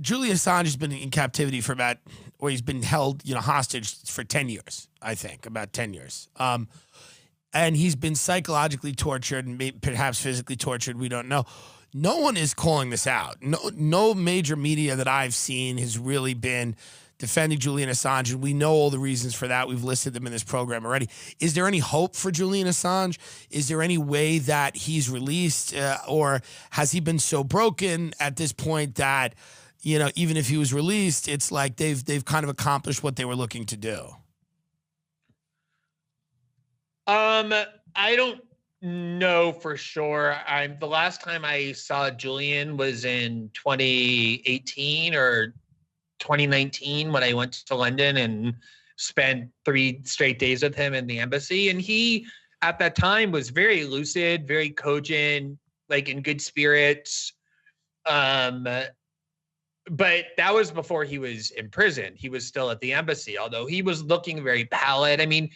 Julian Assange has been in captivity for he's been held, hostage for 10 years, I think, about 10 years. And he's been psychologically tortured and perhaps physically tortured. We don't know. No one is calling this out. No major media that I've seen has really been defending Julian Assange, and we know all the reasons for that. We've listed them in this program already. Is there any hope for Julian Assange? Is there any way that he's released, or has he been so broken at this point that, even if he was released, it's like they've kind of accomplished what they were looking to do? I don't know for sure. The last time I saw Julian was in 2018 or 2019 when I went to London and spent 3 straight days with him in the embassy. And he, at that time, was very lucid, very cogent, like in good spirits. But that was before he was in prison. He was still at the embassy, although he was looking very pallid. I mean,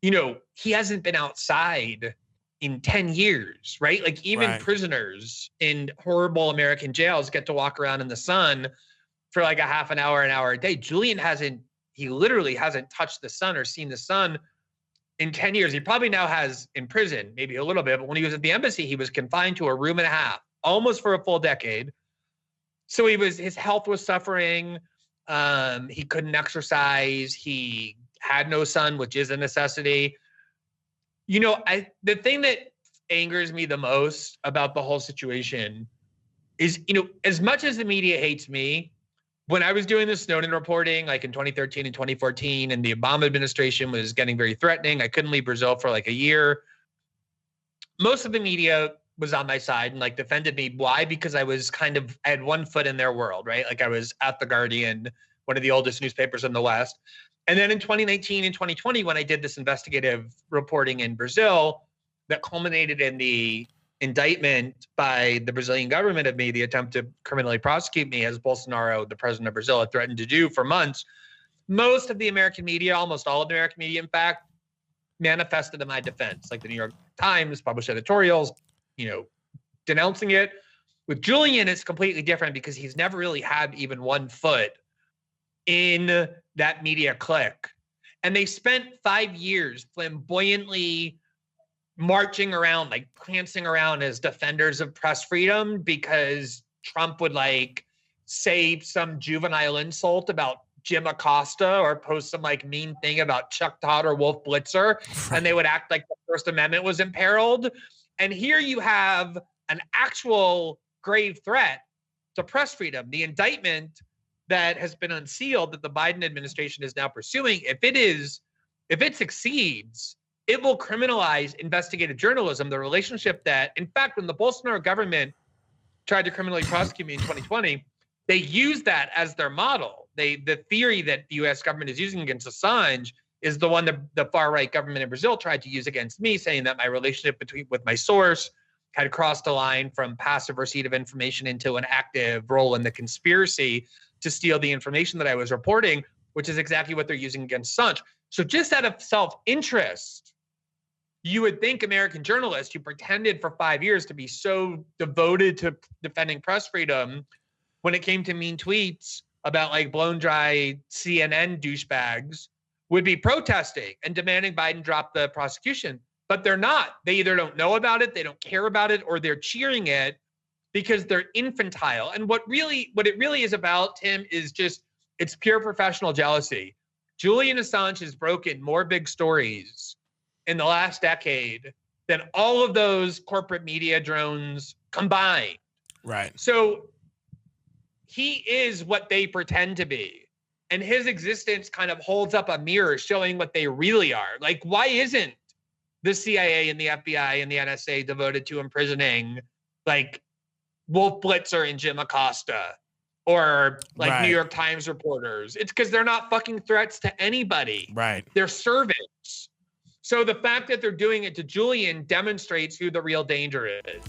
he hasn't been outside in 10 years, right? Like even prisoners in horrible American jails get to walk around in the sun for like a half an hour a day. Julian he literally hasn't touched the sun or seen the sun in 10 years. He probably now has in prison, maybe a little bit, but when he was at the embassy, he was confined to a room and a half, almost for a full decade. So his health was suffering. He couldn't exercise. He had no sun, which is a necessity. The thing that angers me the most about the whole situation is, as much as the media hates me, when I was doing the Snowden reporting, like in 2013 and 2014, and the Obama administration was getting very threatening, I couldn't leave Brazil for like a year. Most of the media was on my side and like defended me. Why? Because I had one foot in their world, right? Like I was at The Guardian, one of the oldest newspapers in the West. And then in 2019 and 2020, when I did this investigative reporting in Brazil that culminated in the indictment by the Brazilian government of me, the attempt to criminally prosecute me, as Bolsonaro, the president of Brazil, had threatened to do for months, most of the American media, almost all of the American media, in fact, manifested in my defense. Like the New York Times published editorials, denouncing it. With Julian, it's completely different because he's never really had even one foot in that media clique. And they spent 5 years flamboyantly marching around, like prancing around as defenders of press freedom because Trump would like say some juvenile insult about Jim Acosta or post some like mean thing about Chuck Todd or Wolf Blitzer, and they would act like the First Amendment was imperiled. And here you have an actual grave threat to press freedom. The indictment that has been unsealed that the Biden administration is now pursuing, if it succeeds, it will criminalize investigative journalism, the relationship that, in fact, when the Bolsonaro government tried to criminally prosecute me in 2020, they used that as their model. The theory that the U.S. government is using against Assange is the one that the far-right government in Brazil tried to use against me, saying that my relationship with my source had crossed a line from passive receipt of information into an active role in the conspiracy to steal the information that I was reporting, which is exactly what they're using against Assange. So just out of self-interest, you would think American journalists who pretended for 5 years to be so devoted to defending press freedom, when it came to mean tweets about like blown dry CNN douchebags, would be protesting and demanding Biden drop the prosecution. But they're not. They either don't know about it, they don't care about it, or they're cheering it because they're infantile. And what it really is about, Tim, is just, it's pure professional jealousy. Julian Assange has broken more big stories in the last decade than all of those corporate media drones combined. Right. So he is what they pretend to be. And his existence kind of holds up a mirror showing what they really are. Like, why isn't the CIA and the FBI and the NSA devoted to imprisoning like Wolf Blitzer and Jim Acosta or like New York Times reporters? It's because they're not fucking threats to anybody. Right. They're servants. So the fact that they're doing it to Julian demonstrates who the real danger is.